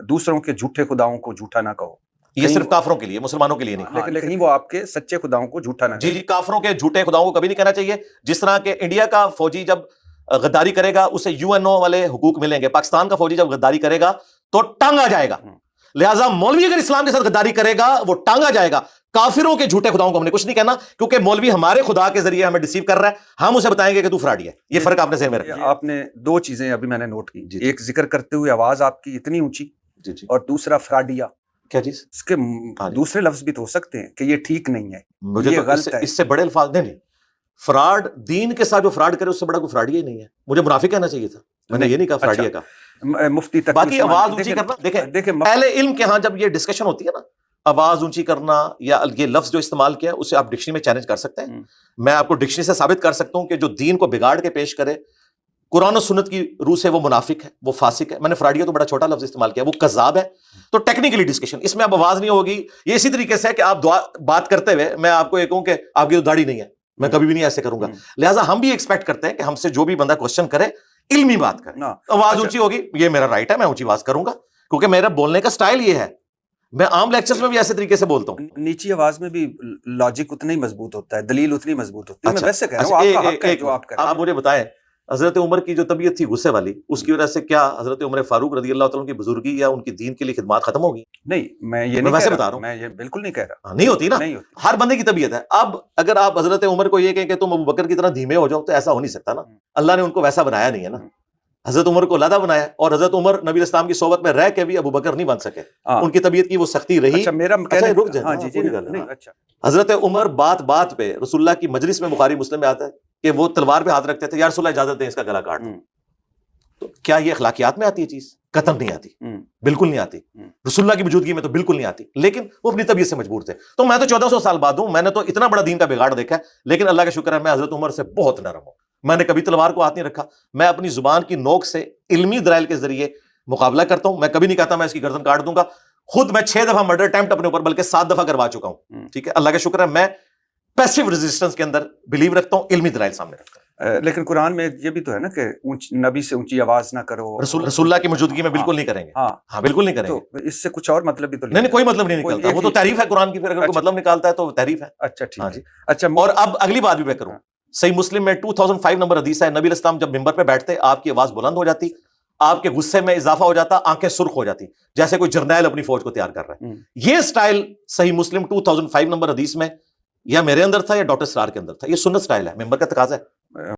دوسروں کے جھوٹے خداؤں کو جھوٹا نہ کہو. یہ صرف کافروں کے لیے، مسلمانوں کے لیے نہیں. لیکن وہ آپ کے سچے خداؤں کو جھوٹا نہ جی کافروں کے جھوٹے خداؤں کو کبھی نہیں کہنا چاہیے. جس طرح کہ انڈیا کا فوجی جب غداری کرے گا اسے UNO والے حقوق ملیں گے، پاکستان کا فوجی جب غداری کرے گا تو ٹانگا جائے گا. لہٰذا مولوی اگر اسلام کے ساتھ غداری کرے گا وہ ٹانگا جائے گا. کافروں کے جھوٹے خداؤں کو ہم نے کچھ نہیں کہنا، کیونکہ مولوی ہمارے خدا کے ذریعے ہمیں ڈیسیو کر رہا ہے، ہم اسے بتائیں گے کہ تو فراڈی ہے. یہ فرق آپ نے ذہن میں رکھا. آپ نے دو چیزیں ابھی میں نے نوٹ کی، ایک ذکر کرتے ہوئے آواز آپ کی اتنی اونچی، اور دوسرا فراڈیا. کیا چیز؟ اس کے دوسرے لفظ بھی تو ہو سکتے ہیں کہ یہ ٹھیک نہیں ہے، مجھے یہ غلط ہے. اس سے بڑے الفاظ نہیں. فراڈ دین کے ساتھ جو فراڈ کرے اس سے بڑا کوئی فراڈی ہی نہیں ہے. مجھے منافق کہنا چاہیے تھا، میں نے یہ نہیں کہا فراڈی کا. مفتی تک باقی آواز اونچی کرنا، دیکھیں اہل علم کے ہاں جب یہ ڈسکشن ہوتی ہے نا، آواز اونچی کرنا یا یہ لفظ جو استعمال کیا اسے آپ ڈکشنری میں چیلنج کر سکتے ہیں. میں آپ کو ڈکشنری سے ثابت کر سکتا ہوں کہ جو دین کو بگاڑ کے پیش کرے قرآن و سنت کی روح سے، وہ منافق ہے، وہ فاسق ہے. میں نے فراڈیا تو بڑا چھوٹا لفظ استعمال کیا، وہ کذاب ہے. تو ٹیکنیکلی ڈسکشن اس میں اب آواز نہیں ہوگی. یہ اسی طریقے سے ہے کہ آپ بات کرتے ہوئے میں آپ کو یہ کہوں کہ آپ کی تو داڑھی نہیں ہے، میں کبھی بھی نہیں ایسے کروں گا. لہٰذا ہم بھی ایکسپیکٹ کرتے ہیں کہ ہم سے جو بھی بندہ کوشچن کرے علمی بات کرے. آواز اونچی ہوگی، یہ میرا رائٹ ہے، میں اونچی آواز کروں گا، کیونکہ میرا بولنے کا سٹائل یہ ہے. میں عام لیکچرز میں بھی ایسے طریقے سے بولتا ہوں. نیچی آواز میں بھی لاجک اتنا ہی مضبوط ہوتا ہے، دلیل اتنی مضبوط ہوتی ہے. میں ویسے کہہ رہا ہوں آپ کا حق ہے جو آپ کہہ رہے ہیں. آپ مجھے بتائیں حضرت عمر کی جو طبیعت تھی غصے والی، اس کی وجہ سے کیا حضرت عمر فاروق رضی اللہ تعالیٰ کی بزرگی یا ان کی دین کے لیے خدمات ختم ہوگی؟ نہیں، میں یہ نہیں ویسے بتا رہا ہوں، میں یہ بالکل نہیں کہہ رہا. نہیں ہوتی نا، ہر بندے کی طبیعت ہے. اب اگر آپ حضرت عمر کو یہ کہیں کہ تم ابو بکر کی طرح دھیمے ہو جاؤ تو ایسا ہو نہیں سکتا نا. اللہ نے ان کو ویسا بنایا نہیں ہے نا. حضرت عمر کو علیحدہ بنایا، اور حضرت عمر نبی اسلام کی صحبت میں رہ کے بھی ابو بکر نہیں بن سکے. ان کی طبیعت کی وہ سختی رہی. حضرت عمر بات بات پہ رسول اللہ کی مجلس میں، بخاری مسلم میں آتا ہے کہ وہ تلوار پہ ہاتھ رکھتے تھے، یا رسول اللہ اجازت دیں اس کا گلا کاٹ دوں. تو کیا یہ اخلاقیات میں آتی ہے چیز؟ قطعاً نہیں آتی، بالکل نہیں آتی. رسول اللہ کی موجودگی میں تو بالکل نہیں آتی. لیکن وہ اپنی طبیعت سے مجبور تھے. تو میں تو 1400 سال بعد ہوں، میں نے تو اتنا بڑا دین کا بگاڑ دیکھا ہے، لیکن اللہ کا شکر ہے میں حضرت عمر سے بہت نرم ہوں. میں نے کبھی تلوار کو ہاتھ نہیں رکھا. میں اپنی زبان کی نوک سے علمی دلائل کے ذریعے مقابلہ کرتا ہوں. میں کبھی نہیں کہتا میں اس کی گردن کاٹ دوں گا. خود میں 6 دفعہ مرڈر اٹیمپٹ اپنے اوپر بلکہ 7 دفعہ کروا چکا ہوں. ٹھیک ہے، اللہ کا شکر ہے میں پیسو ریزسٹنس کے اندر بلیو رکھتا ہوں، علمی دلائل سامنے رکھتا ہوں. لیکن قرآن میں یہ بھی تو ہے نا کہ نبی سے اونچی آواز نہ کرو. رسول اللہ کی موجودگی میں بالکل نہیں کریں گے. ہاں بالکل نہیں کریں گے. تو اس سے کچھ اور مطلب بھی تو نہیں، کوئی مطلب نہیں نکلتا. وہ تو تعریف ہے قرآن کی، پھر اگر کوئی مطلب نکالتا ہے تو تعریف ہے. اچھا ٹھیک ہے. اچھا، اور اب اگلی بات بھی میں کروں. صحیح مسلم میں 2005 نمبر حدیث ہے، نبی علیہ السلام جب ممبر پہ بیٹھتے آپ کی آواز بلند ہو جاتی، آپ کے غصے میں اضافہ ہو جاتا، آنکھیں سرخ ہو جاتی، جیسے کوئی جرنیل اپنی فوج کو تیار کر رہا ہے. یہ سٹائل صحیح مسلم 2005 نمبر حدیث میں یا میرے اندر تھا یا ڈاکٹر سرار کے اندر تھا. یہ سنت سٹائل ہے، ممبر کا تقاضا ہے.